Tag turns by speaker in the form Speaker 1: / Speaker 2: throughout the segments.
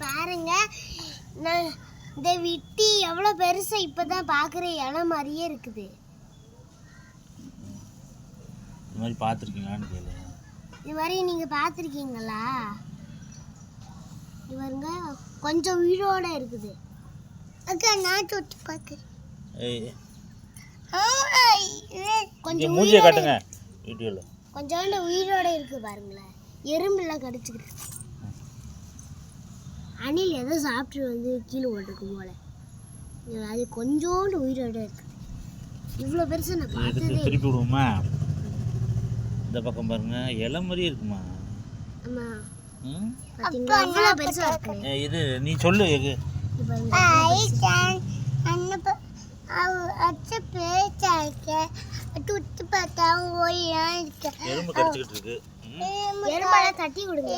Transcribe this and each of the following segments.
Speaker 1: பாருங்க, நான் இந்த விட்டி எவ்வளோ பெருசா இப்பதான் பார்க்குறேன். இலை மாதிரியே இருக்குது.
Speaker 2: இது மாதிரி பார்த்துருக்கீங்களான்னு கேளு.
Speaker 1: இது மாதிரி நீங்கள் பார்த்துருக்கீங்களா? இது பாருங்க, கொஞ்சம் உயிரோட இருக்குது. அக்கா நான் தொட்டு பார்க்குறேன்.
Speaker 2: கொஞ்சம் மூஞ்சியை காட்டுங்க வீடியோவில்.
Speaker 1: கொஞ்சோண்டு உயிரோட இருக்கு பாருங்களேன். எறும்புலாம் கடிச்சுக்கிட்டு. அணில் எதோ சாப்பிட்டு வந்து கீழே ஓட்டிருக்கும் போல. அது கொஞ்சோண்டு உயிரோட இருக்கு. இவ்வளோ பெருசு நான் பார்த்ததே.
Speaker 2: திருப்பி விடுவோமா? இந்த பக்கம் பாருங்க, இலை மாதிரியே இருக்குமா?
Speaker 1: ஆமா. பாத்தீங்களா இவ்வளோ பெருசா இருக்கு.
Speaker 2: இது நீ சொல்லு. எறும்பு கடிச்சுக்கிட்டு இருக்கு.
Speaker 1: எறும்பெல்லாம் தட்டி விடுங்க.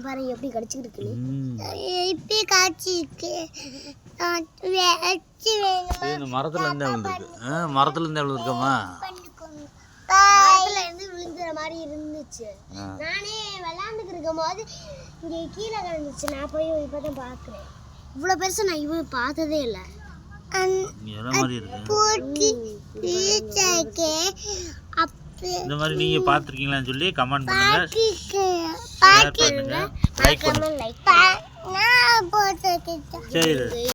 Speaker 1: பாருங்க எப்படி கடிச்சுக்கிட்டு இருக்கு. இப்படி காய்ச்சிருக்கு.
Speaker 2: மரத்துல இருந்து விழுந்துருக்கு. மரத்துல இருந்து விழுந்துருக்கமா?
Speaker 1: மரத்துல இருந்து விழுந்துற மாதிரி இருந்துச்சு. நானே விளையாண்டுக்கு இருக்கும் போது இங்கே கீழே கிடந்துச்சு. நான் போய் இப்பதான் பாக்குறேன். இவ்வளவு பெருசா நான் இவ்வளவு பார்த்ததே இல்லை.
Speaker 2: இந்த மாதிரி நீங்க பாத்துருக்கீங்களான்னு சொல்லி கமெண்ட் பண்ணுங்க, ஷேர் பண்ணுங்க, லைக் பண்ணுங்க. சரி.